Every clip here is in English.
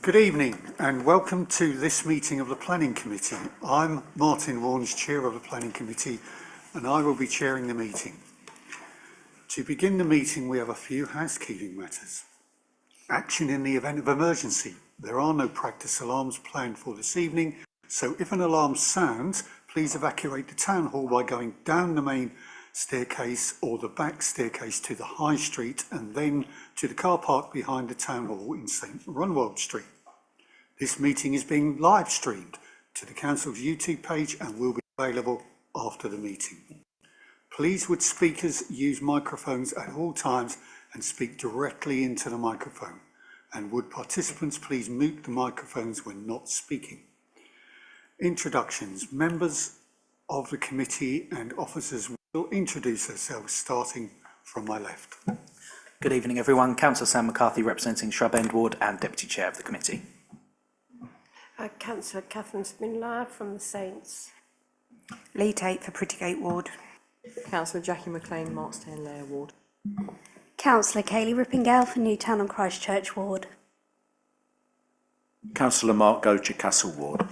Good evening and welcome to this meeting of the Planning Committee. I'm Martin Warnes, Chair of the Planning Committee, and I will be chairing the meeting. To begin the meeting, we have a few housekeeping matters. Action in the event of emergency. There are no practice alarms planned for this evening, so if an alarm sounds, please evacuate the Town Hall by going down the main staircase or the back staircase to the High Street and then to the car park behind the Town Hall in St Runwald Street. This meeting is being live streamed to the Council's YouTube page and will be available after the meeting. Please would speakers use microphones at all times and speak directly into the microphone, and would participants please mute the microphones when not speaking. Introductions. Members of the committee and officers will introduce themselves, starting from my left. Good evening everyone, Councillor Sam McCarthy representing Shrub End Ward and Deputy Chair of the committee. Councillor Catherine Spinlair from the Saints. Lee Tate for Prettygate Ward. Councillor Jackie McLean, Markstone Layer Ward. Councillor Kayleigh Rippingale for Newtown and Christchurch Ward. Councillor Mark Gocher, Castle Ward.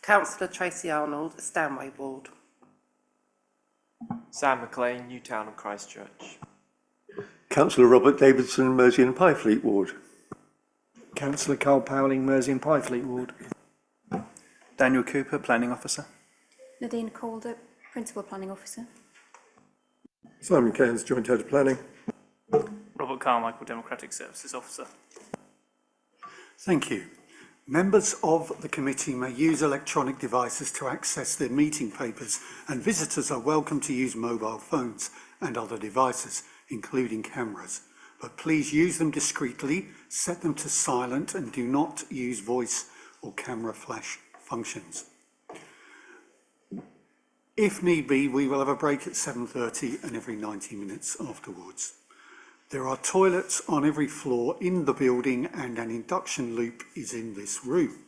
Councillor Tracy Arnold, Stanway Ward. Sam McLean, Newtown and Christchurch. Councillor Robert Davidson, Mersey and Pyfleet Ward. Councillor Carl Powling, Mersey and Pyfleet Ward. Daniel Cooper, Planning Officer. Nadine Calder, Principal Planning Officer. Simon Cairns, Joint Head of Planning. Robert Carmichael, Democratic Services Officer. Thank you. Members of the committee may use electronic devices to access their meeting papers, and visitors are welcome to use mobile phones and other devices, including cameras. But please use them discreetly, set them to silent, and do not use voice or camera flash functions. If need be, we will have a break at 7:30 and every 90 minutes afterwards. There are toilets on every floor in the building and an induction loop is in this room.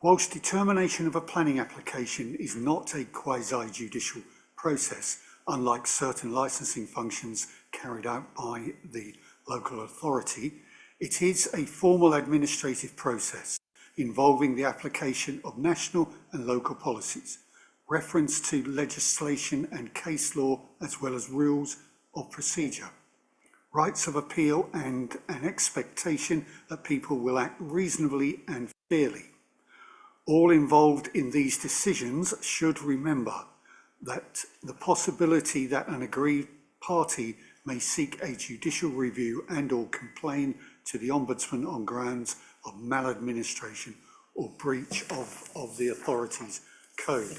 Whilst determination of a planning application is not a quasi-judicial process, unlike certain licensing functions carried out by the local authority, it is a formal administrative process involving the application of national and local policies, reference to legislation and case law, as well as rules of procedure, rights of appeal, and an expectation that people will act reasonably and fairly. All involved in these decisions should remember that the possibility that an aggrieved party may seek a judicial review and or complain to the Ombudsman on grounds of maladministration or breach of the authority's code.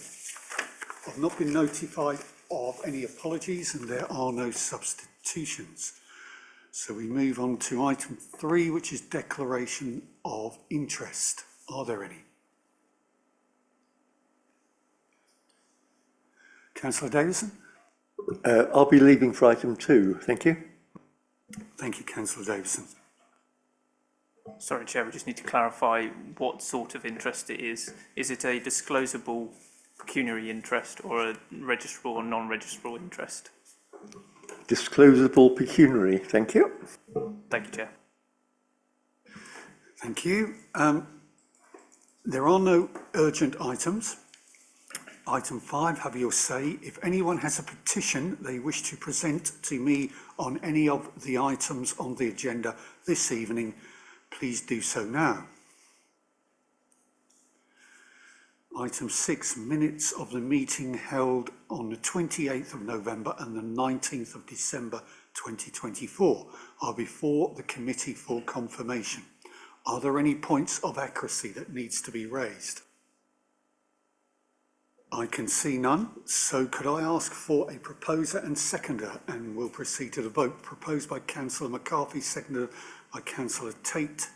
I've not been notified of any apologies and there are no substitutions. So we move on to item 3, which is declaration of interest. Are there any? Councillor Davison? I'll be leaving for item 2, thank you. Thank you, Councillor Davison. Sorry, Chair, we just need to clarify what sort of interest it is. Is it a disclosable pecuniary interest or a registrable or non-registrable interest? Disclosable pecuniary, thank you. Thank you, Chair. Thank you. There are no urgent items. Item 5, have your say. If anyone has a petition they wish to present to me on any of the items on the agenda this evening, please do so now. Item 6, minutes of the meeting held on the 28th of November and the 19th of December 2024 are before the committee for confirmation. Are there any points of accuracy that needs to be raised? I can see none, so could I ask for a proposer and seconder, and we'll proceed to the vote. Proposed by Councillor McCarthy, seconded by Councillor Tate.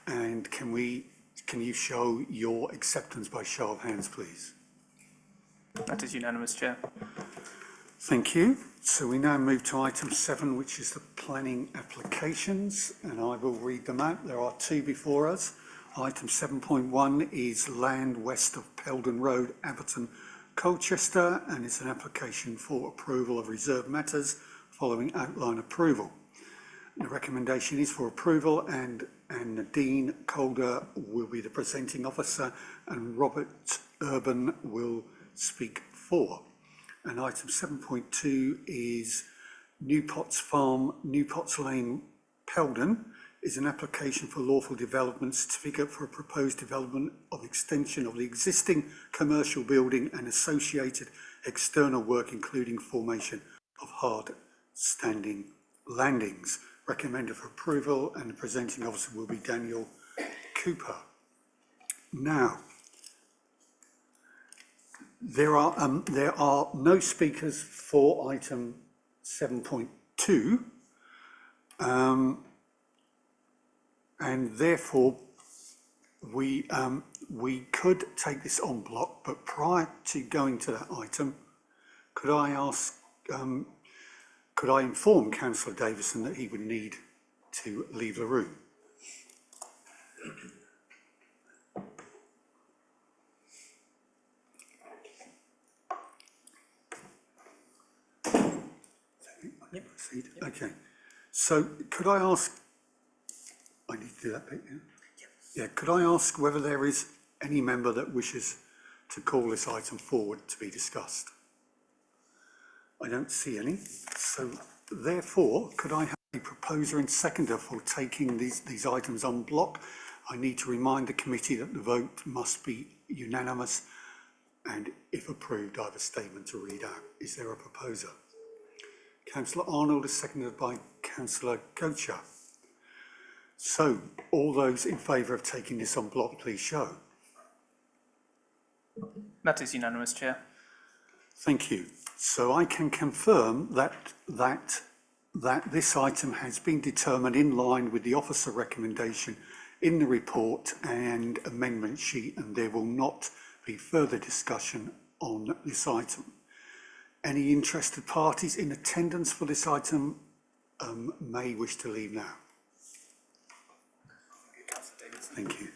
And can you show your acceptance by show of hands, please? That is unanimous, Chair. Thank you. So we now move to item 7, which is the planning applications, and I will read them out. There are 2 before us. Item 7.1 is land west of Peldon Road, Abberton, Colchester, and it's an application for approval of reserved matters following outline approval. The recommendation is for approval and and Nadine Calder will be the presenting officer, and Robert Urban will speak for. And item 7.2 is New Potts Farm, New Potts Lane, Peldon, is an application for lawful development certificate for a proposed development of extension of the existing commercial building and associated external work, including formation of hard standing landings. Recommended for approval, and the presenting officer will be Daniel Cooper. Now, there are no speakers for item 7.2, and therefore we could take this en bloc. But prior to going to that item, could I inform Councillor Davison that he would need to leave the room? Proceed. Okay. So could I ask, I need to do that bit, yeah? Yeah, could I ask whether there is any member that wishes to call this item forward to be discussed? I don't see any. So therefore, could I have a proposer and seconder for taking these items en bloc? I need to remind the committee that the vote must be unanimous, and if approved, I have a statement to read out. Is there a proposer? Councillor Arnold is seconded by Councillor Gocher. So, all those in favour of taking this en bloc, please show. That is unanimous, Chair. Thank you. So I can confirm that this item has been determined in line with the officer recommendation in the report and amendment sheet, and there will not be further discussion on this item. Any interested parties in attendance for this item may wish to leave now. Thank you.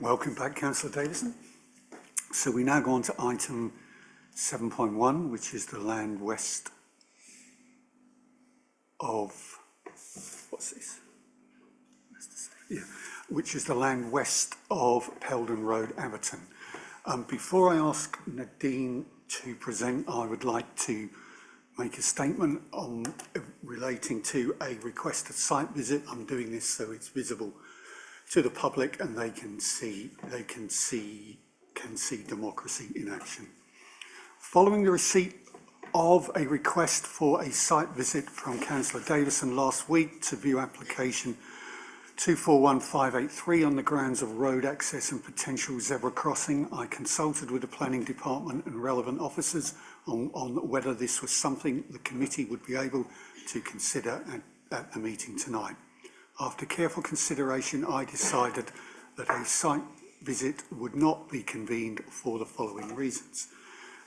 Welcome back, Councillor Davison. So we now go on to item 7.1, which is the land west of, what's this? Yeah, which is the land west of Peldon Road, Everton. Before I ask Nadine to present, I would like to make a statement on relating to a requested site visit. I'm doing this so it's visible to the public and they can see democracy in action. Following the receipt of a request for a site visit from Councillor Davison last week to view application 241583 on the grounds of road access and potential zebra crossing, I consulted with the planning department and relevant officers on whether this was something the committee would be able to consider at the meeting tonight. After careful consideration, I decided that a site visit would not be convened for the following reasons.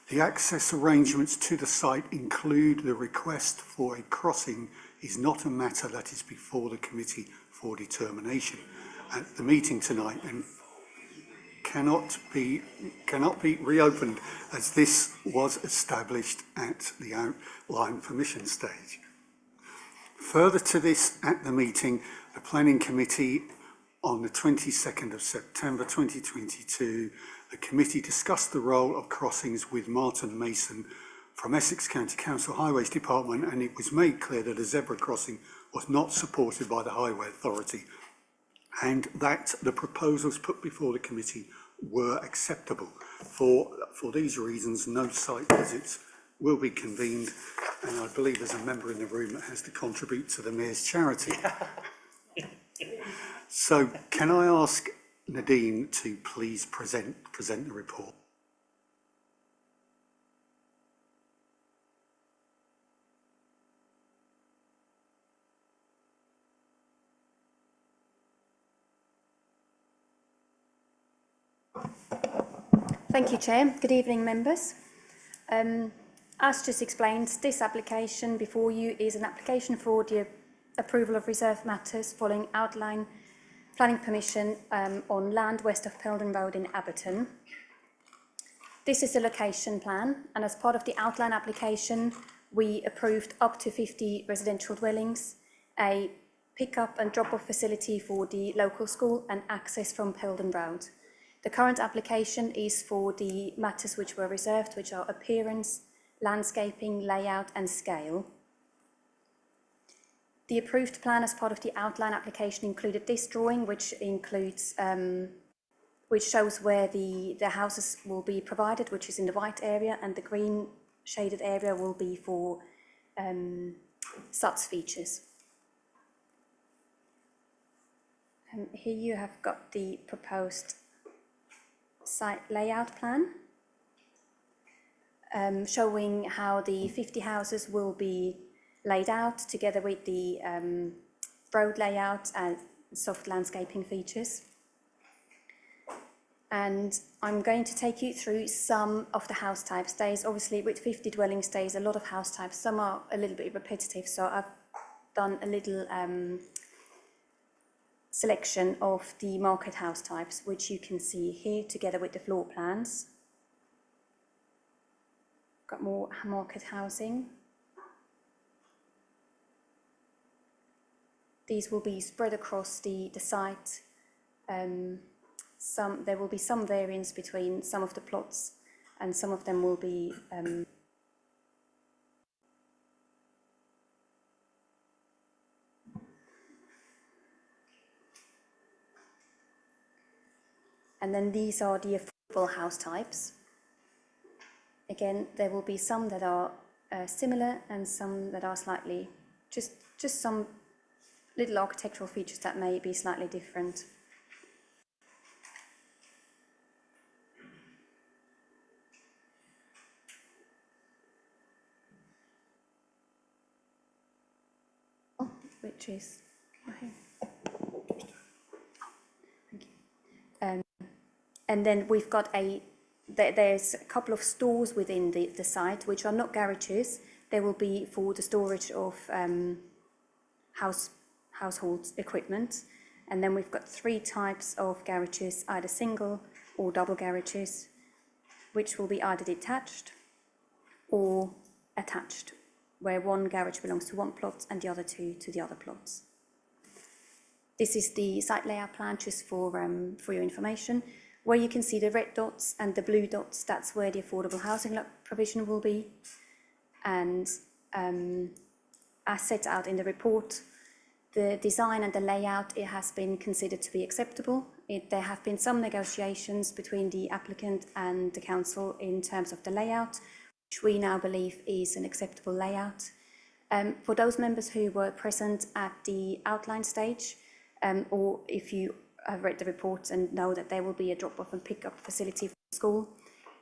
The access arrangements to the site include the request for a crossing is not a matter that is before the committee for determination at the meeting tonight and cannot be reopened as this was established at the outline permission stage. Further to this, at the meeting, the Planning Committee on the 22nd of September 2022, the committee discussed the role of crossings with Martin Mason from Essex County Council Highways Department, and it was made clear that a zebra crossing was not supported by the Highway Authority and that the proposals put before the committee were acceptable. For these reasons, no site visits will be convened, and I believe there's a member in the room that has to contribute to the Mayor's charity. So can I ask Nadine to please present the report? Thank you, Chair. Good evening, members. As just explained, this application before you is an application for the approval of reserved matters following outline planning permission on land west of Peldon Road in Abberton. This is a location plan, and as part of the outline application, we approved up to 50 residential dwellings, a pick-up and drop-off facility for the local school, and access from Peldon Road. The current application is for the matters which were reserved, which are appearance, landscaping, layout and scale. The approved plan as part of the outline application included this drawing, which includes, which shows where the houses will be provided, which is in the white area, and the green shaded area will be for SUTS features. Here you have got the proposed site layout plan, showing how the 50 houses will be laid out together with the road layout and soft landscaping features. And I'm going to take you through some of the house types. There's obviously, with 50 dwellings, there's a lot of house types. Some are a little bit repetitive, so I've done a little selection of the market house types, which you can see here together with the floor plans. Got more market housing. These will be spread across the site. There will be some variance between some of the plots, and some of them will be and then these are the affordable house types. Again, there will be some that are similar and some that are slightly, just some little architectural features that may be slightly different. Which is right. Thank you. And then we've got there's a couple of stores within the site which are not garages. They will be for the storage of household equipment. And then we've got 3 types of garages, either single or double garages, which will be either detached or attached, where one garage belongs to one plot and the other 2 to the other plots. This is the site layout plan, just for your information. Where you can see the red dots and the blue dots, that's where the affordable housing provision will be. And as set out in the report, the design and the layout, it has been considered to be acceptable. There have been some negotiations between the applicant and the council in terms of the layout, which we now believe is an acceptable layout. For those members who were present at the outline stage, or if you have read the reports and know that there will be a drop-off and pick-up facility for the school,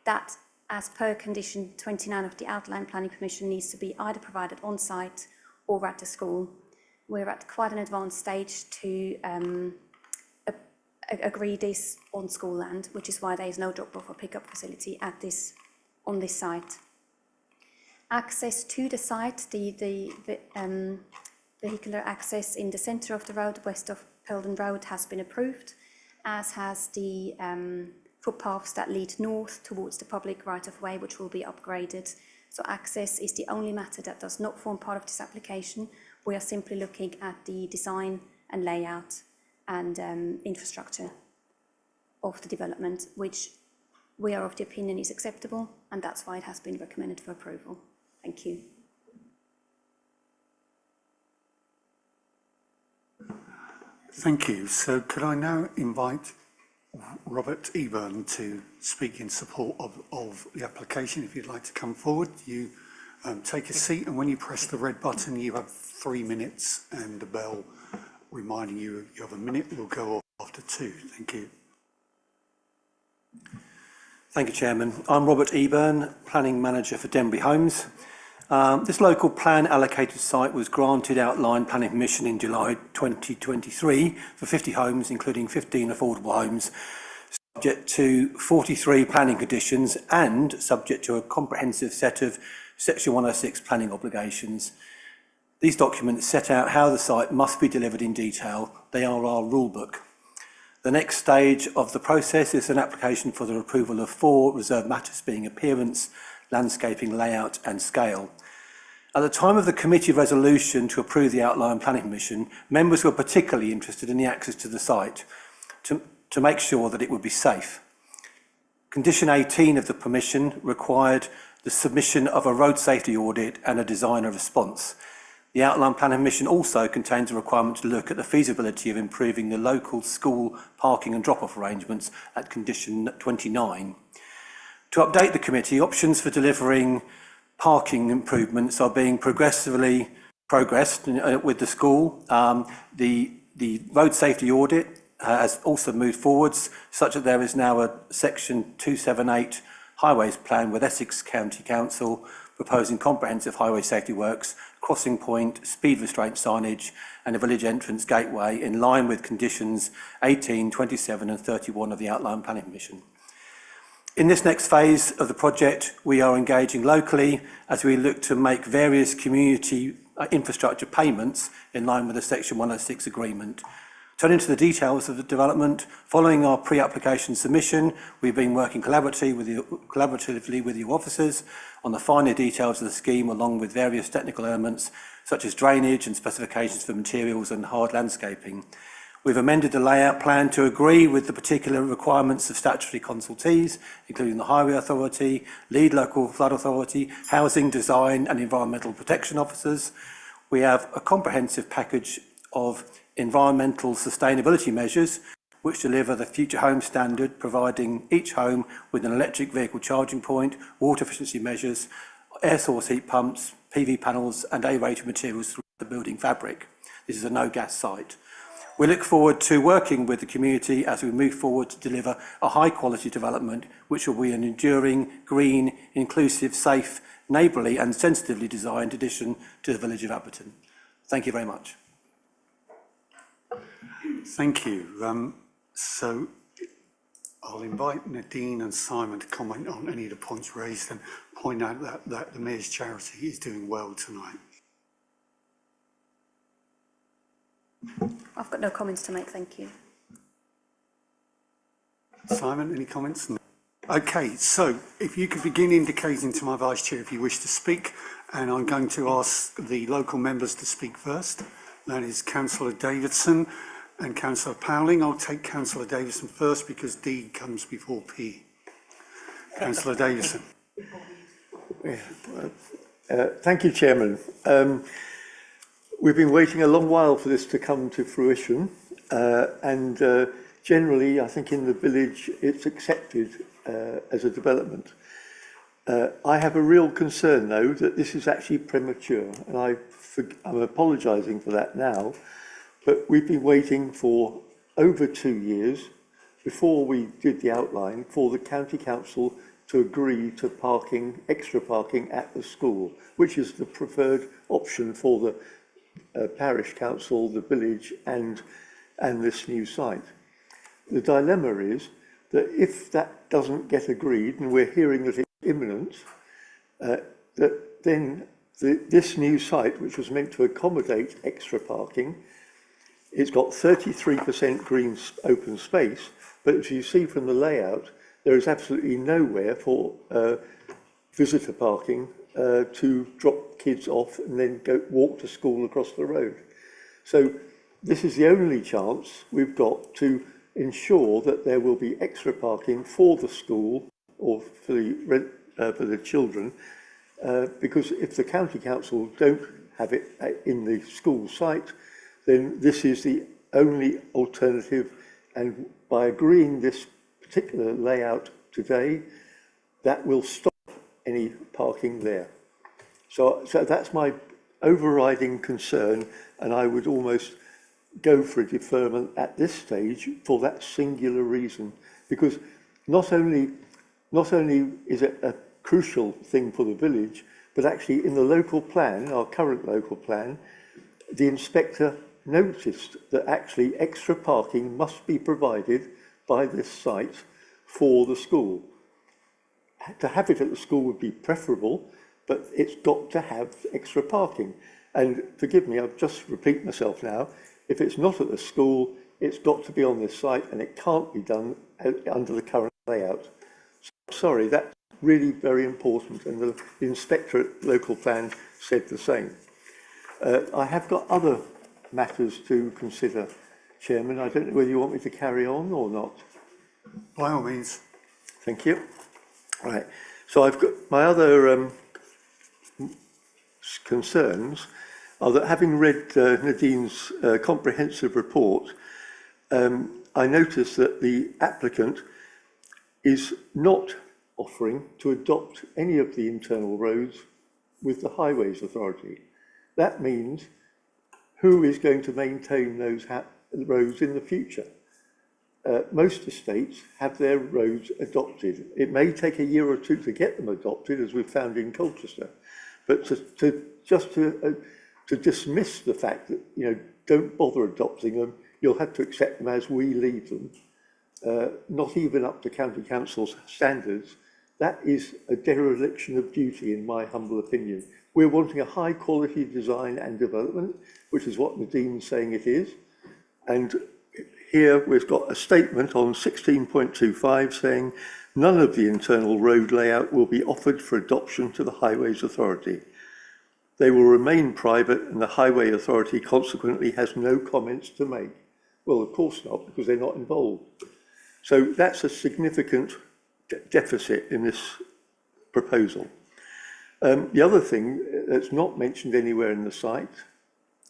that, as per condition 29 of the outline planning permission, needs to be either provided on site or at the school. We're at quite an advanced stage to agree this on school land, which is why there is no drop-off or pick-up facility on this site. Access to the site, the vehicular access in the centre of the road, west of Peldon Road, has been approved, as has the footpaths that lead north towards the public right-of-way, which will be upgraded. So access is the only matter that does not form part of this application. We are simply looking at the design and layout and infrastructure of the development, which we are of the opinion is acceptable, and that's why it has been recommended for approval. Thank you. Thank you. So could I now invite Robert Eburn to speak in support of the application? If you'd like to come forward, you take a seat, and when you press the red button, you have 3 minutes, and the bell reminding you you have a minute will go off after 2. Thank you. Thank you, Chairman. I'm Robert Eburn, Planning Manager for Denbury Homes. This local plan allocated site was granted outline planning permission in July 2023 for 50 homes, including 15 affordable homes, subject to 43 planning conditions and subject to a comprehensive set of Section 106 planning obligations. These documents set out how the site must be delivered in detail. They are our rule book. The next stage of the process is an application for the approval of 4 reserved matters, being appearance, landscaping, layout and scale. At the time of the committee resolution to approve the outline planning permission, members were particularly interested in the access to the site to make sure that it would be safe. Condition 18 of the permission required the submission of a road safety audit and a designer response. The outline planning permission also contains a requirement to look at the feasibility of improving the local school parking and drop-off arrangements at condition 29. To update the committee, options for delivering parking improvements are being progressed with the school. The road safety audit has also moved forwards, such that there is now a section 278 highways plan with Essex County Council proposing comprehensive highway safety works, crossing point, speed restraint signage and a village entrance gateway in line with conditions 18, 27 and 31 of the outline planning permission. In this next phase of the project, we are engaging locally as we look to make various community infrastructure payments in line with the Section 106 agreement. Turning to the details of the development, following our pre-application submission, we've been working collaboratively with your officers on the finer details of the scheme, along with various technical elements such as drainage and specifications for materials and hard landscaping. We've amended the layout plan to agree with the particular requirements of statutory consultees, including the Highway Authority, Lead Local Flood Authority, Housing, Design and Environmental Protection Officers. We have a comprehensive package of environmental sustainability measures which deliver the Future Home Standard, providing each home with an electric vehicle charging point, water efficiency measures, air source heat pumps, PV panels and A-rated materials throughout the building fabric. This is a no-gas site. We look forward to working with the community as we move forward to deliver a high-quality development which will be an enduring, green, inclusive, safe, neighbourly and sensitively designed addition to the village of Abberton. Thank you very much. Thank you. So I'll invite Nadine and Simon to comment on any of the points raised and point out that the Mayor's Charity is doing well tonight. I've got no comments to make, thank you. Simon, any comments? No. Okay, so if you could begin indicating to my Vice Chair if you wish to speak, and I'm going to ask the local members to speak first. That is Councillor Davidson and Councillor Powling. I'll take Councillor Davidson first because D comes before P. Councillor Davidson. Thank you, Chairman. We've been waiting a long while for this to come to fruition, and generally, I think in the village, it's accepted as a development. I have a real concern, though, that this is actually premature, and I'm apologising for that now, but we've been waiting for over 2 years before we did the outline for the County Council to agree to extra parking at the school, which is the preferred option for the parish council, the village and this new site. The dilemma is that if that doesn't get agreed, and we're hearing that it's imminent, that then this new site, which was meant to accommodate extra parking, it's got 33% green open space, but as you see from the layout, there is absolutely nowhere for visitor parking to drop kids off and then walk to school across the road. So this is the only chance we've got to ensure that there will be extra parking for the school or for the children, because if the County Council don't have it in the school site, then this is the only alternative, and by agreeing this particular layout today, that will stop any parking there. So that's my overriding concern, and I would almost go for a deferment at this stage for that singular reason, because not only is it a crucial thing for the village, but actually in the local plan, our current local plan, the inspector noticed that actually extra parking must be provided by this site for the school. To have it at the school would be preferable, but it's got to have extra parking. And forgive me, I'll just repeat myself now. If it's not at the school, it's got to be on this site, and it can't be done under the current layout. Sorry, that's really very important, and the inspector at local plan said the same. I have got other matters to consider, Chairman. I don't know whether you want me to carry on or not. By all means. Thank you. Right. So I've got my other concerns are that, having read Nadine's comprehensive report, I noticed that the applicant is not offering to adopt any of the internal roads with the Highways Authority. That means who is going to maintain those roads in the future? Most estates have their roads adopted. It may take a year or two to get them adopted, as we've found in Colchester, but to dismiss the fact that, you know, don't bother adopting them, you'll have to accept them as we leave them, not even up to county council's standards, that is a dereliction of duty, in my humble opinion. We're wanting a high quality design and development, which is what Nadine's saying it is. And here we've got a statement on 16.25 saying none of the internal road layout will be offered for adoption to the Highways Authority. They will remain private, and the Highway Authority consequently has no comments to make. Well, of course not, because they're not involved. So that's a significant deficit in this proposal. The other thing that's not mentioned anywhere in the site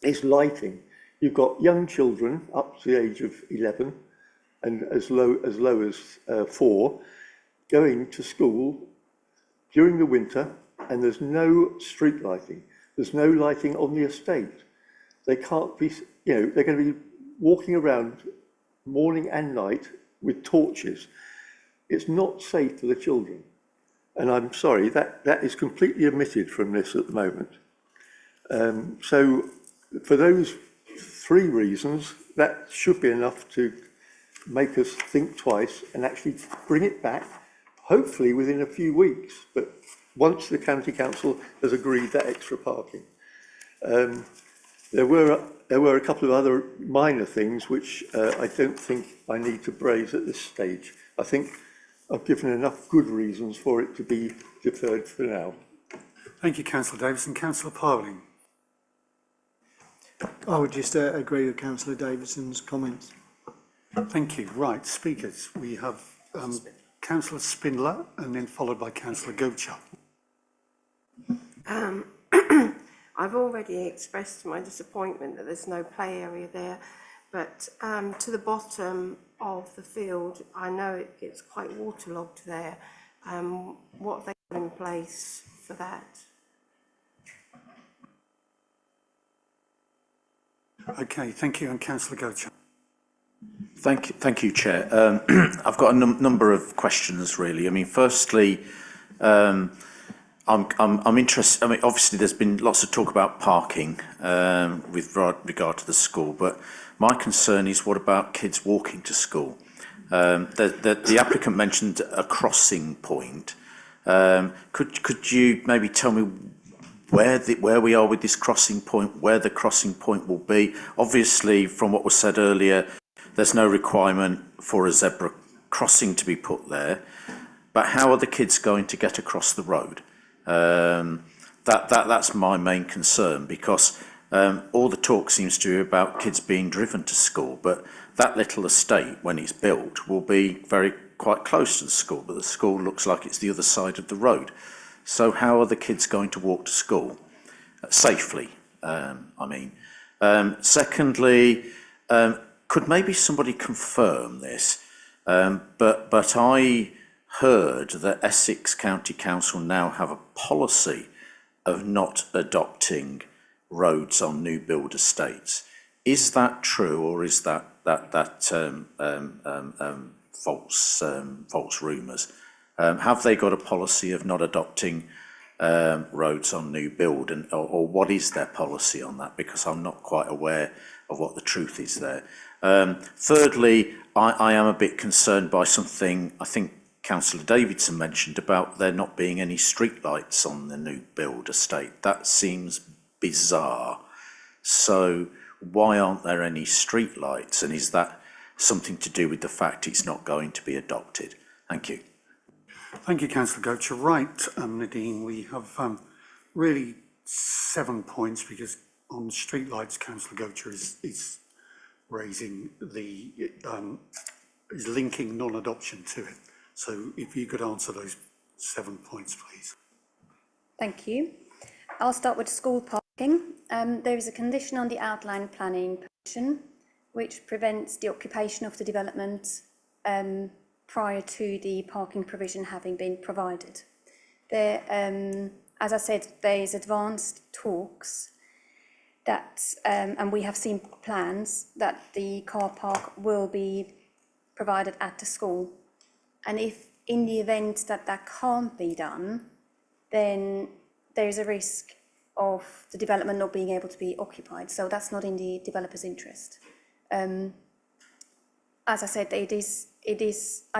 is lighting. You've got young children up to the age of 11 and as low as 4 going to school during the winter, and there's no street lighting. There's no lighting on the estate. They can't be, you know, they're going to be walking around morning and night with torches. It's not safe for the children. And I'm sorry, that is completely omitted from this at the moment. So for those 3 reasons, that should be enough to make us think twice and actually bring it back, hopefully within a few weeks, but once the county council has agreed that extra parking. There were a couple of other minor things which I don't think I need to raise at this stage. I think I've given enough good reasons for it to be deferred for now. Thank you, Councillor Davidson. Councillor Parling. I would just agree with Councillor Davidson's comments. Thank you. Right, speakers. We have Councillor Spindler and then followed by Councillor Gocher. I've already expressed my disappointment that there's no play area there, but to the bottom of the field, I know it gets quite waterlogged there. What have they got in place for that? Okay, thank you, and Councillor Gocher. Thank you, Chair. I've got a number of questions, really. I mean, firstly, I'm interested. I mean, obviously, there's been lots of talk about parking with regard to the school, but my concern is, what about kids walking to school? The applicant mentioned a crossing point. Could you maybe tell me where we are with this crossing point, where the crossing point will be? Obviously, from what was said earlier, there's no requirement for a zebra crossing to be put there, but how are the kids going to get across the road? That's my main concern, because all the talk seems to be about kids being driven to school, but that little estate, when it's built, will be quite close to the school, but the school looks like it's the other side of the road. So how are the kids going to walk to school safely? Secondly, could maybe somebody confirm this? But I heard that Essex County Council now have a policy of not adopting roads on new build estates. Is that true, or is that false rumours? Have they got a policy of not adopting roads on new build, or what is their policy on that? Because I'm not quite aware of what the truth is there. Thirdly, I am a bit concerned by something I think Councillor Davidson mentioned about there not being any streetlights on the new build estate. That seems bizarre. So why aren't there any streetlights? And is that something to do with the fact it's not going to be adopted? Thank you. Thank you, Councillor Goach. You're right, Nadine. We have really 7 points because on streetlights, Councillor Goach is raising the is linking non-adoption to it. So if you could answer those 7 points, please. Thank you. I'll start with school parking. There is a condition on the outline planning permission which prevents the occupation of the development prior to the parking provision having been provided. There, as I said, there is advanced talks that, and we have seen plans that the car park will be provided at the school. And if in the event that that can't be done, then there is a risk of the development not being able to be occupied. So that's not in the developer's interest. As I said, I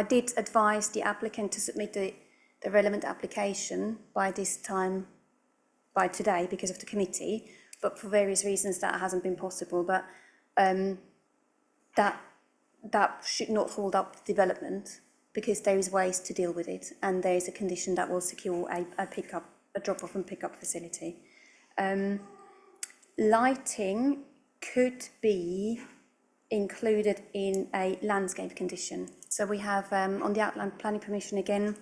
did advise the applicant to submit the relevant application by today because of the committee, but for various reasons that hasn't been possible. But that should not hold up the development because there is ways to deal with it, and there is a condition that will secure a drop-off and pick-up facility. Lighting could be included in a landscape condition. So we have on the outline planning permission again,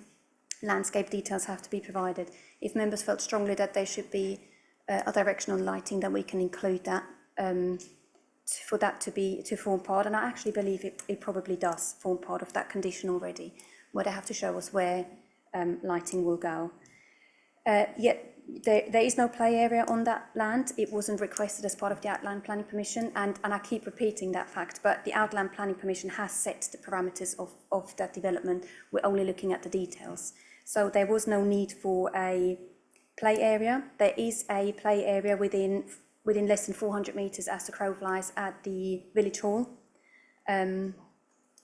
landscape details have to be provided. If members felt strongly that there should be a direction on lighting, then we can include that for that to form part. And I actually believe it probably does form part of that condition already, where they have to show us where lighting will go. Yet there is no play area on that land. It wasn't requested as part of the outline planning permission, and I keep repeating that fact, but the outline planning permission has set the parameters of that development. We're only looking at the details. So there was no need for a play area. There is a play area within less than 400 metres as the crow flies at the village hall,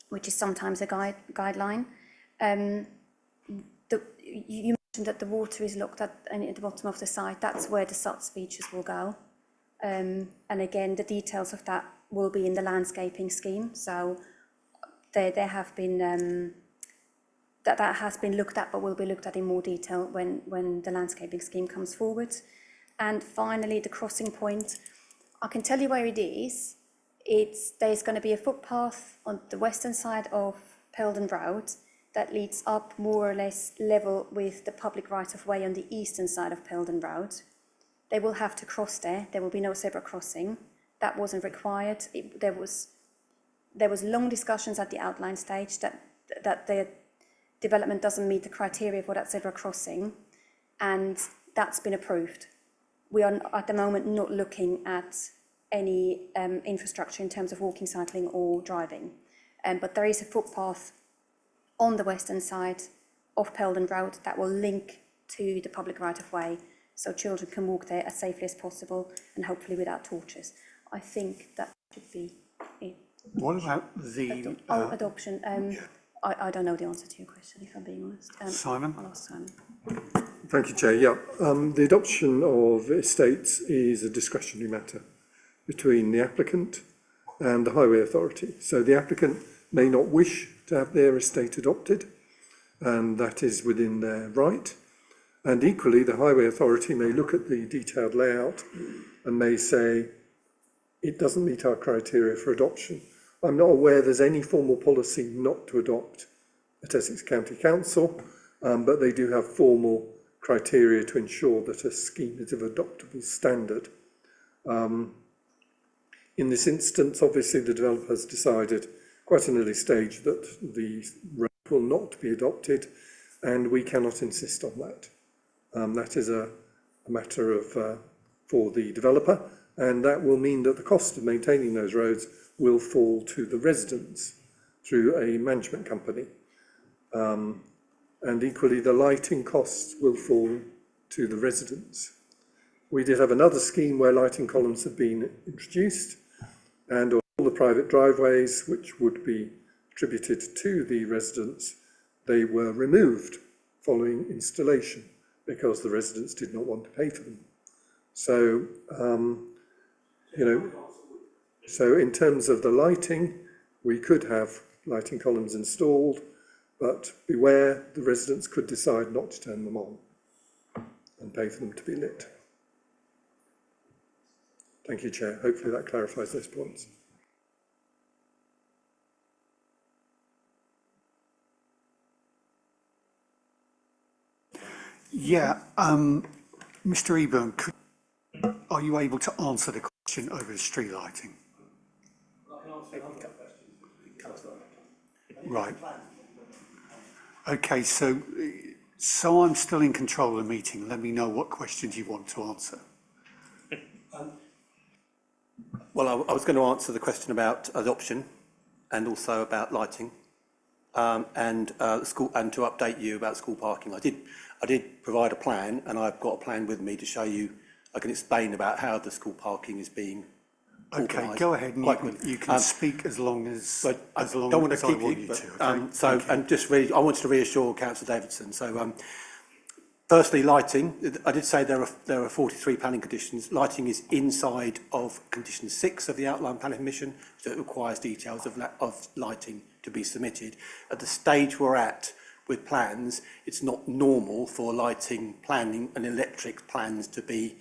which is sometimes a guideline. You mentioned that the water is locked at the bottom of the site. That's where the SUTS features will go. And again, the details of that will be in the landscaping scheme. So there have been, that has been looked at, but will be looked at in more detail when the landscaping scheme comes forward. And finally, the crossing point. I can tell you where it is. There's going to be a footpath on the western side of Peldon Road that leads up more or less level with the public right-of-way on the eastern side of Peldon Road. They will have to cross there. There will be no zebra crossing. That wasn't required. There was long discussions at the outline stage that the development doesn't meet the criteria for that zebra crossing, and that's been approved. We are at the moment not looking at any infrastructure in terms of walking, cycling or driving, but there is a footpath on the western side of Peldon Road that will link to the public right-of-way, so children can walk there as safely as possible and hopefully without torches. I think that should be it. What about the... adoption. Yeah. I don't know the answer to your question, if I'm being honest. Simon? I'll ask Simon. Thank you, Chair. Yeah, the adoption of estates is a discretionary matter between the applicant and the Highway Authority. So the applicant may not wish to have their estate adopted, and that is within their right. And equally, the Highway Authority may look at the detailed layout and may say, it doesn't meet our criteria for adoption. I'm not aware there's any formal policy not to adopt at Essex County Council, but they do have formal criteria to ensure that a scheme is of adoptable standard. In this instance, obviously, the developer has decided quite an early stage that the road will not be adopted, and we cannot insist on that. That is a matter of for the developer, and that will mean that the cost of maintaining those roads will fall to the residents through a management company. And equally, the lighting costs will fall to the residents. We did have another scheme where lighting columns had been introduced, and all the private driveways, which would be attributed to the residents, they were removed following installation because the residents did not want to pay for them. So, so in terms of the lighting, we could have lighting columns installed, but beware, the residents could decide not to turn them on and pay for them to be lit. Thank you, Chair. Hopefully that clarifies those points. Yeah, Mr. Eburn, are you able to answer the question over the street lighting? Right. Okay, so I'm still in control of the meeting. Let me know what questions you want to answer. Well, I was going to answer the question about adoption and also about lighting, and school, and to update you about school parking. I did provide a plan, and I've got a plan with me to show you. I can explain about how the school parking is being Okay, go ahead, and you can speak as long as I want you to. Okay? And just really, I wanted to reassure Councillor Davidson. So, firstly, lighting. I did say there are 43 planning conditions. Lighting is inside of condition 6 of the outline planning permission, so it requires details of lighting to be submitted. At the stage we're at with plans, it's not normal for lighting planning and electric plans to be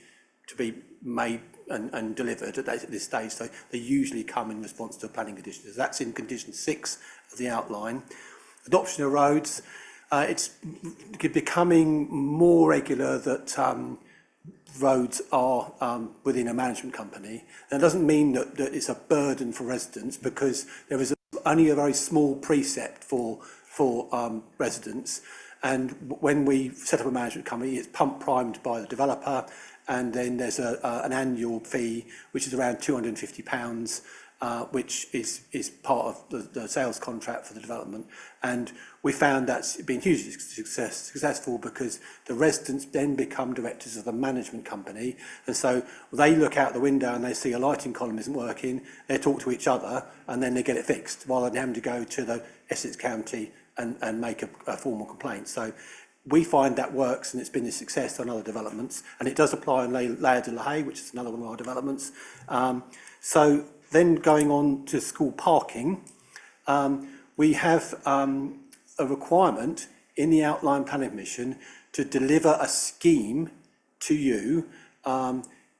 made and delivered at this stage. So they usually come in response to a planning condition. So that's in condition 6 of the outline. Adoption of roads. It's becoming more regular that roads are within a management company. That doesn't mean that it's a burden for residents, because there is only a very small precept for residents. And when we set up a management company, it's pump primed by the developer, and then there's an annual fee, which is around £250, which is part of the sales contract for the development. And we found that's been hugely successful, because the residents then become directors of the management company, and so they look out the window and they see a lighting column isn't working, they talk to each other, and then they get it fixed, rather than having to go to the Essex County and make a formal complaint. So we find that works, and it's been a success on other developments, and it does apply in Laird de la Haye, which is another one of our developments. So then going on to school parking, we have a requirement in the outline planning permission to deliver a scheme to you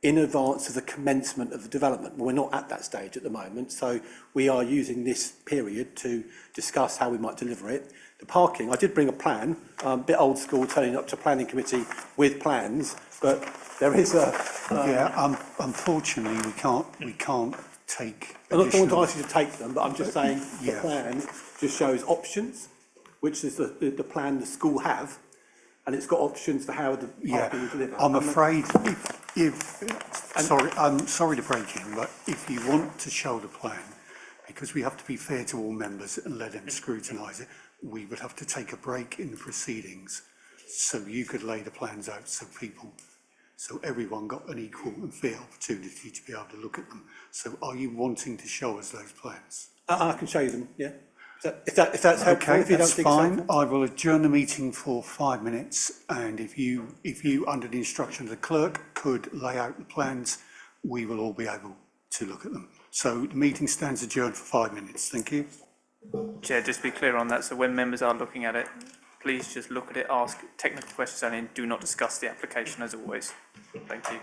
in advance of the commencement of the development. We're not at that stage at the moment, so we are using this period to discuss how we might deliver it. The parking, I did bring a plan, a bit old school, turning up to planning committee with plans, but there is a... unfortunately, we can't take I'm not going to ask you to take them, but I'm just saying the Yeah. plan just shows options, which is the plan the school have, and it's got options for how the parking is delivered. I'm afraid I'm sorry to break in, but if you want to show the plan, because we have to be fair to all members and let them scrutinise it, we would have to take a break in the proceedings, so you could lay the plans out so everyone got an equal and fair opportunity to be able to look at them. So are you wanting to show us those plans? I can show you them, yeah. If that's helpful, Okay, if you that's don't think it's fine. helpful. I will adjourn the meeting for 5 minutes, and if you, under the instruction of the clerk, could lay out the plans, we will all be able to look at them. So the meeting stands adjourned for 5 minutes. Thank you. Chair, just to be clear on that, so when members are looking at it, please just look at it, ask technical questions, and do not discuss the application as always. Thank you.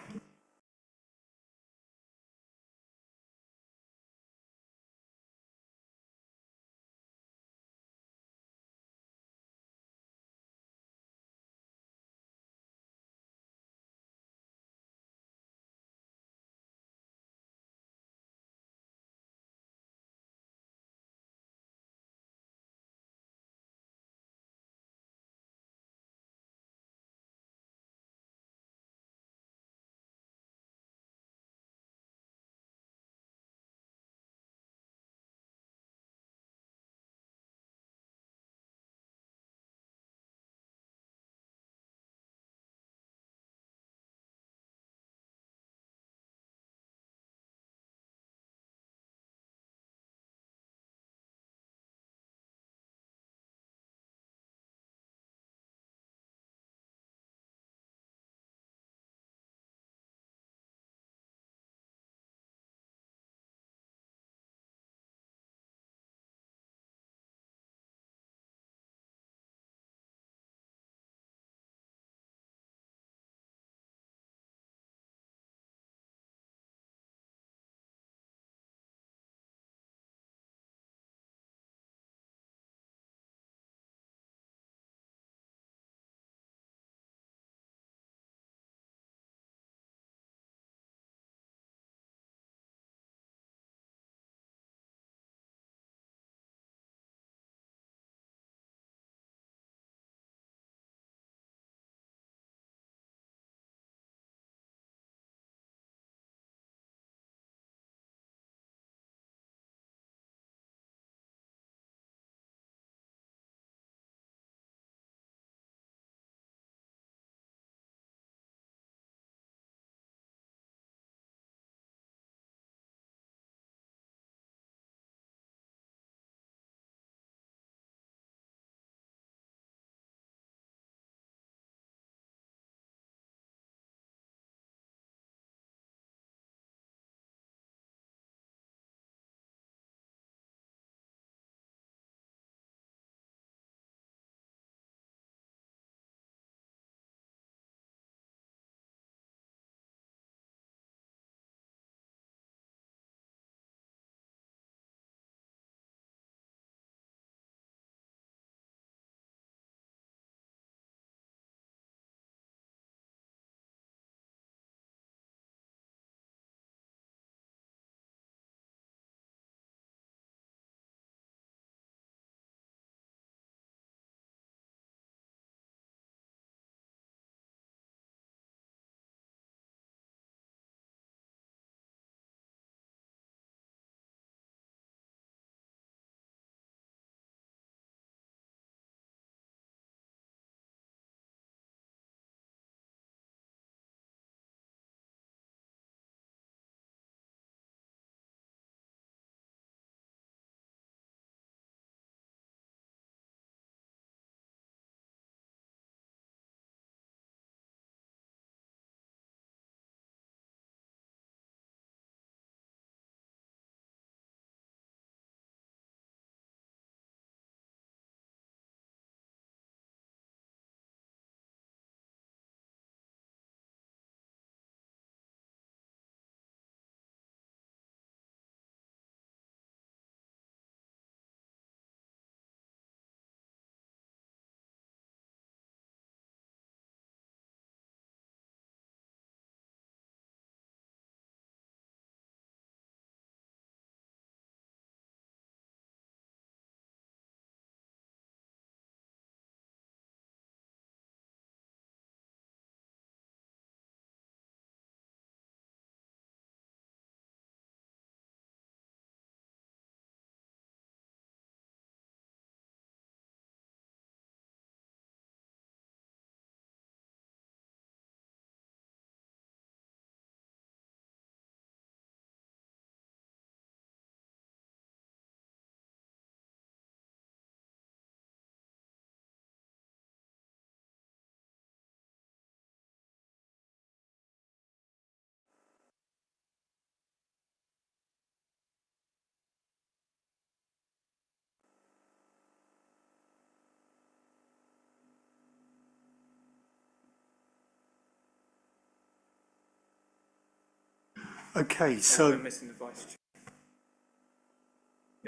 Okay, We're so, missing the vice chair.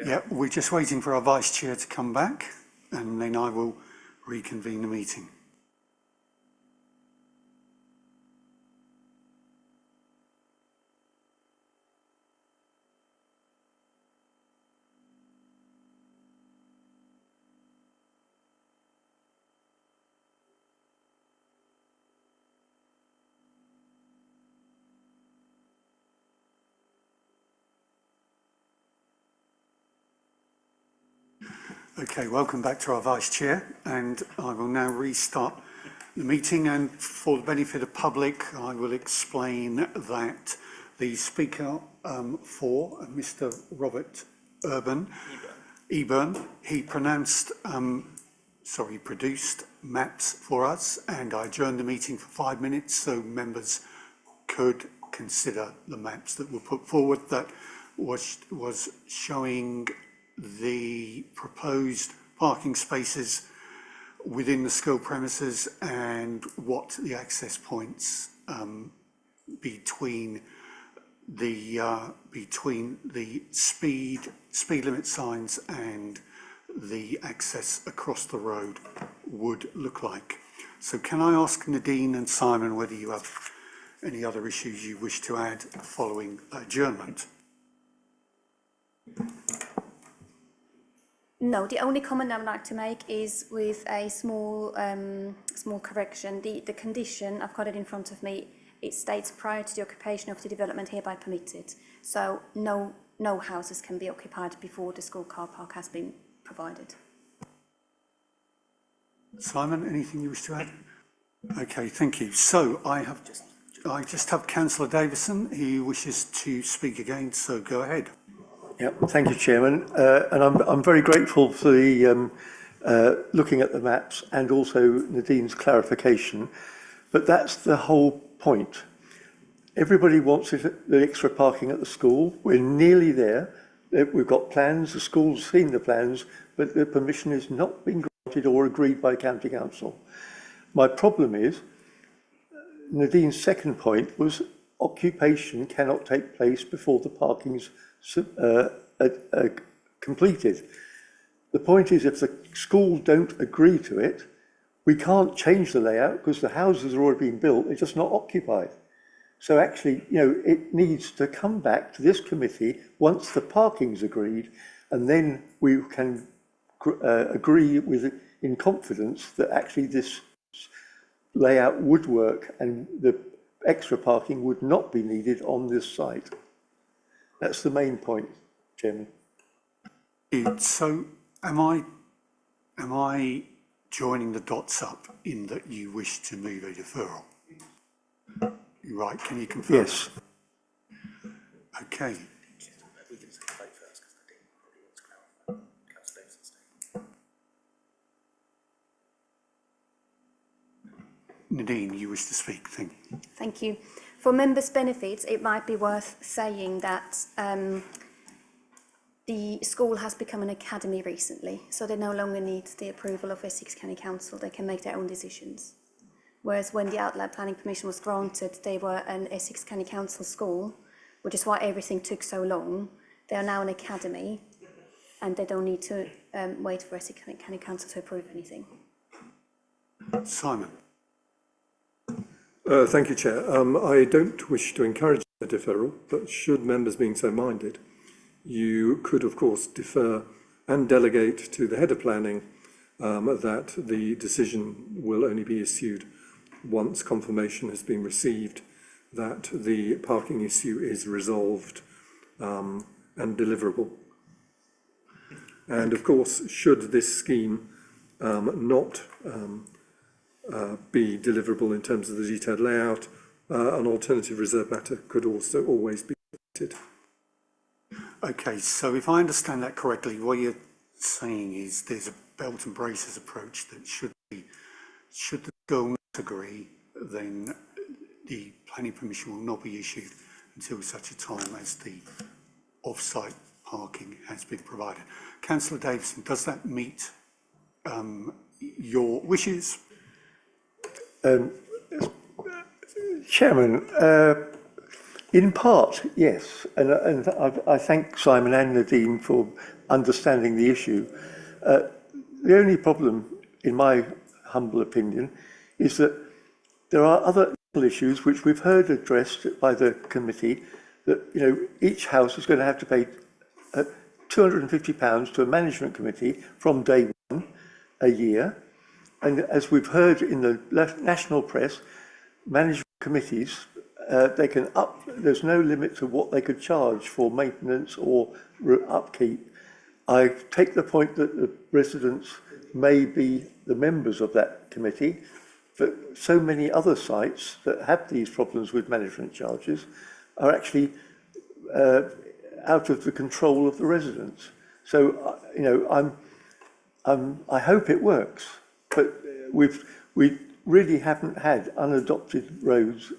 yeah, we're just waiting for our vice chair to come back, and then I will reconvene the meeting. Okay, welcome back to our Vice Chair, and I will now restart the meeting, and for the benefit of the public, I will explain that the speaker for Mr. Robert Eburn, he produced maps for us, and I adjourned the meeting for 5 minutes so members could consider the maps that were put forward that was showing the proposed parking spaces within the school premises and what the access points between the speed limit signs and the access across the road would look like. So can I ask Nadine and Simon whether you have any other issues you wish to add following adjournment? No, the only comment I would like to make is with a small correction. The condition, I've got it in front of me, it states prior to the occupation of the development hereby permitted. So no houses can be occupied before the school car park has been provided. Simon, anything you wish to add? Okay, thank you. So I just have Councillor Davison who wishes to speak again, so go ahead. Yeah, thank you, Chairman. And I'm very grateful for the looking at the maps and also Nadine's clarification. But that's the whole point. Everybody wants the extra parking at the school. We're nearly there. We've got plans. The school's seen the plans, but the permission has not been granted or agreed by County Council. My problem is Nadine's second point was occupation cannot take place before the parking's completed. The point is, if the school don't agree to it, we can't change the layout because the houses are already being built, they're just not occupied. So actually, it needs to come back to this committee once the parking's agreed, and then we can agree in confidence that actually this layout would work and the extra parking would not be needed on this site. That's the main point, Chairman. So am I joining the dots up in that you wish to move a deferral? Right, can you confirm? Yes. Okay. Nadine, you wish to speak, thank you. Thank you. For members' benefits, it might be worth saying that the school has become an academy recently, so they no longer need the approval of Essex County Council. They can make their own decisions. Whereas when the outlet planning permission was granted, they were an Essex County Council school, which is why everything took so long. They are now an academy, and they don't need to wait for Essex County Council to approve anything. Simon. Thank you, Chair. I don't wish to encourage a deferral, but should members being so minded, you could, of course, defer and delegate to the head of planning that the decision will only be issued once confirmation has been received that the parking issue is resolved and deliverable. And of course, should this scheme not be deliverable in terms of the detailed layout, an alternative reserve matter could also always be submitted. Okay, so if I understand that correctly, what you're saying is there's a belt and braces approach that should the school not agree, then the planning permission will not be issued until such a time as the off-site parking has been provided. Councillor Davison, does that meet your wishes? Chairman, In part, yes, and I thank Simon and Nadine for understanding the issue. The only problem, in my humble opinion, is that there are other issues which we've heard addressed by the committee, that, you know, each house is going to have to pay £250 to a management committee from day one a year. And as we've heard in the national press, management committees, they can there's no limit to what they could charge for maintenance or upkeep. I take the point that the residents may be the members of that committee, but so many other sites that have these problems with management charges are actually out of the control of the residents. So, you know, I hope it works, but we really haven't had unadopted roads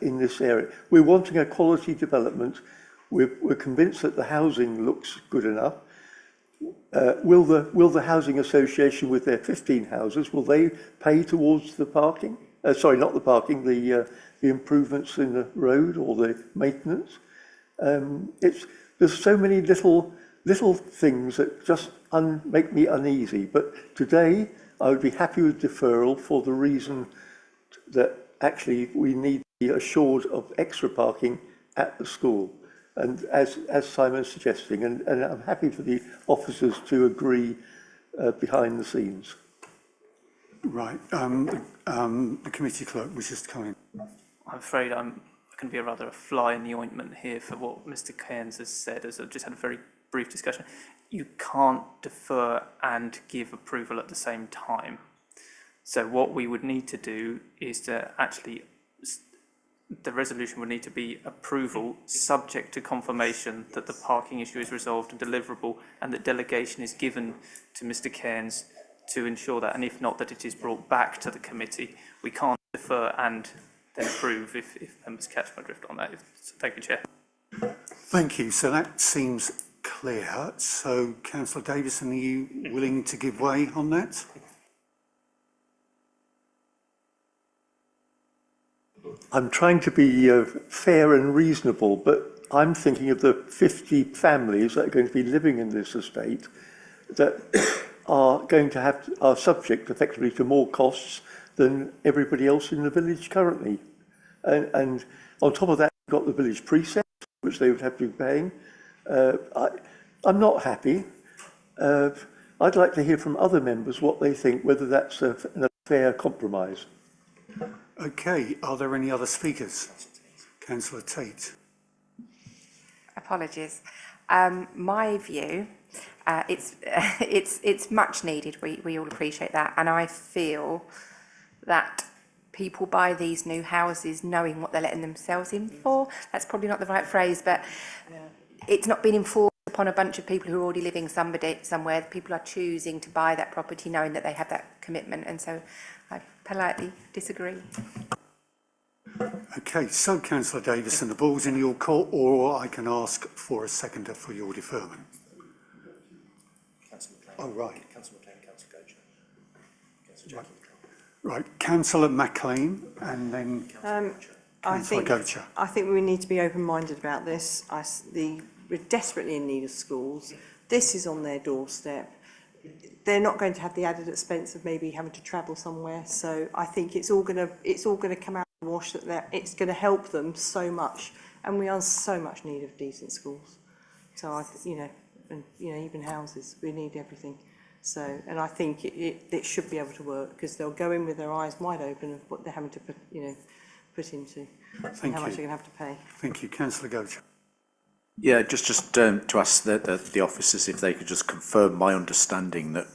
in this area. We're wanting a quality development. We're convinced that the housing looks good enough. Will the housing association, with their 15 houses, will they pay towards the parking? Sorry, not the parking, the improvements in the road or the maintenance. There's so many little things that just make me uneasy. But today I would be happy with deferral for the reason that actually we need to be assured of extra parking at the school. And as Simon's suggesting, and I'm happy for the officers to agree behind the scenes. Right, the committee clerk wishes to come in. I'm afraid I'm going to be a fly in the ointment here for what Mr. Cairns has said, as I've just had a very brief discussion. You can't defer and give approval at the same time. So what we would need to do is to actually, the resolution would need to be approval subject to confirmation that the parking issue is resolved and deliverable, and that delegation is given to Mr. Cairns to ensure that, and if not, that it is brought back to the committee. We can't defer and then approve if members catch my drift on that. So thank you, Chair. Thank you. So that seems clear. So, Councillor Davison, are you willing to give way on that? I'm trying to be fair and reasonable, but I'm thinking of the 50 families that are going to be living in this estate that are subject effectively to more costs than everybody else in the village currently. And on top of that, you've got the village precept, which they would have to be paying. I'm not happy. I'd like to hear from other members what they think, whether that's a fair compromise. Okay, are there any other speakers? Councillor Tate. Apologies. My view, it's much needed. We all appreciate that, and I feel that people buy these new houses knowing what they're letting themselves in for. That's probably not the right phrase, but it's not been enforced upon a bunch of people who are already living somewhere. People are choosing to buy that property knowing that they have that commitment, and so I politely disagree. Okay, so Councillor Davison, the ball's in your court, or I can ask for a seconder for your deferment. Oh, right. Councillor McLean, Councillor Gocher. Councillor Jackie McLean. Right, Councillor McLean, and then Councillor Gocher. I think we need to be open-minded about this. We're desperately in need of schools. This is on their doorstep. They're not going to have the added expense of maybe having to travel somewhere. So I think it's all going to come out in the wash that it's going to help them so much, and we are in so much need of decent schools. So even houses, we need everything. So, and I think it should be able to work, because they'll go in with their eyes wide open of what they're having to put into, and how much they're going to have to pay. Thank you, Councillor Gocher. Yeah, just to ask the officers if they could just confirm my understanding that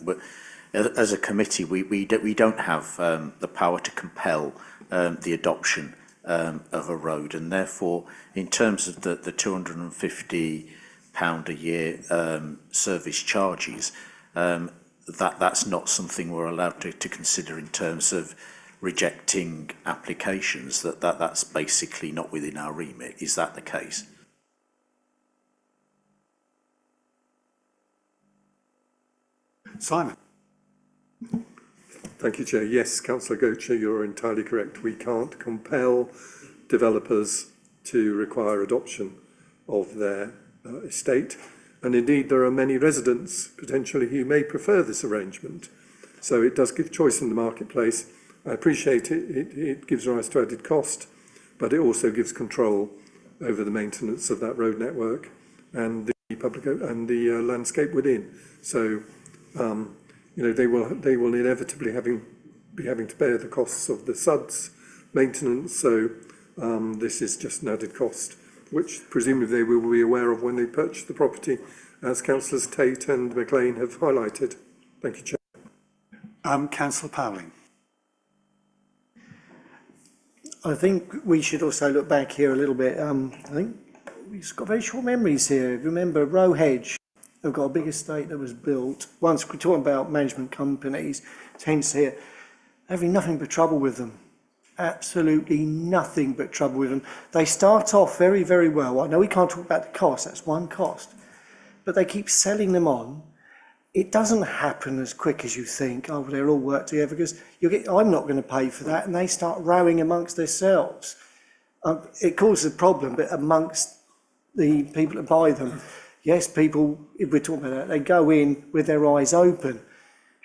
as a committee we don't have the power to compel the adoption of a road, and therefore in terms of the £250 a year service charges, that's not something we're allowed to consider in terms of rejecting applications. That's basically not within our remit. Is that the case? Simon. Thank you, Chair. Yes, Councillor Gocher, you're entirely correct. We can't compel developers to require adoption of their estate. And indeed, there are many residents potentially who may prefer this arrangement. So it does give choice in the marketplace. I appreciate it gives rise to added cost, but it also gives control over the maintenance of that road network and the public and the landscape within. So, they will inevitably be having to bear the costs of the SUDS maintenance. So this is just an added cost, which presumably they will be aware of when they purchase the property, as Councillors Tate and McLean have highlighted. Thank you, Chair. Councillor Powling. I think we should also look back here a little bit. I think we've got very short memories here. Remember, Row Hedge have got a big estate that was built. Once we're talking about management companies, hence here, having nothing but trouble with them. Absolutely nothing but trouble with them. They start off very, very well. I know we can't talk about the cost, that's one cost. But they keep selling them on. It doesn't happen as quick as you think. Oh, they'll all work together because I'm not going to pay for that, and they start rowing amongst themselves. It causes a problem, but amongst the people that buy them, yes, people, if we're talking about that, they go in with their eyes open.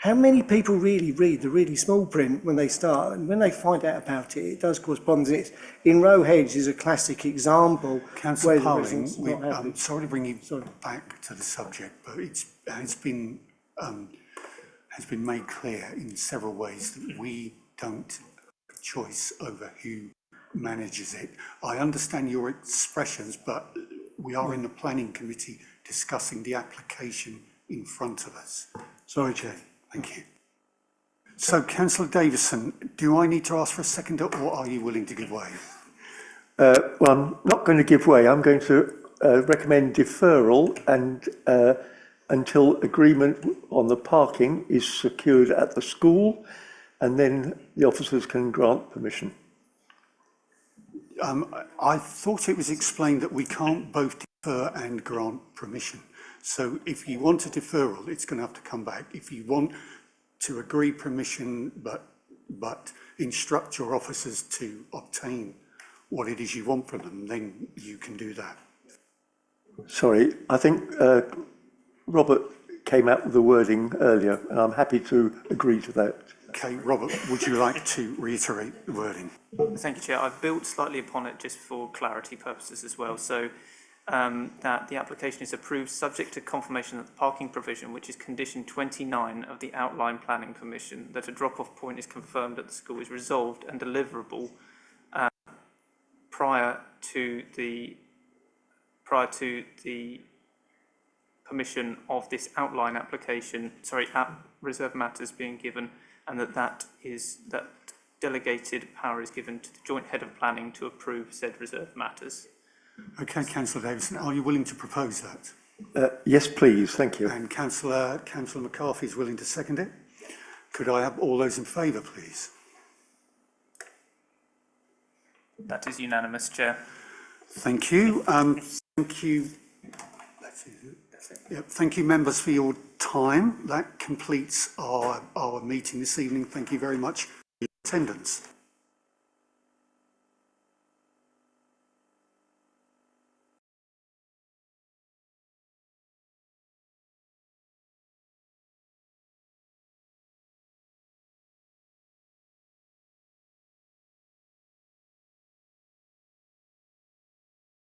How many people really read the really small print when they start? And when they find out about it, it does cause problems. In Row Hedge is a classic example. Councillor Powling, I'm sorry to bring you back to the subject, but has been made clear in several ways that we don't have choice over who manages it. I understand your expressions, but we are in the planning committee discussing the application in front of us. Sorry, Chair. Thank you. So, Councillor Davison, do I need to ask for a seconder, or are you willing to give way? Well, I'm not going to give way. I'm going to recommend deferral and until agreement on the parking is secured at the school, and then the officers can grant permission. I thought it was explained that we can't both defer and grant permission. So if you want a deferral, it's going to have to come back. If you want to agree permission, but instruct your officers to obtain what it is you want from them, then you can do that. Sorry, I think Robert came out with the wording earlier, and I'm happy to agree to that. Okay, Robert, would you like to reiterate the wording? Thank you, Chair. I've built slightly upon it just for clarity purposes as well. So that the application is approved subject to confirmation that the parking provision, which is condition 29 of the outline planning permission, that a drop-off point is confirmed at the school, is resolved and deliverable prior to the permission of this outline application, reserve matters being given, and that delegated power is given to the joint head of planning to approve said reserve matters. Okay, Councillor Davison, are you willing to propose that? Yes, please. Thank you. And Councillor McCarthy is willing to second it. Could I have all those in favour, please? That is unanimous, Chair. Thank you. Thank you. That's it. Yep. Thank you, members, for your time. That completes our meeting this evening. Thank you very much for your attendance.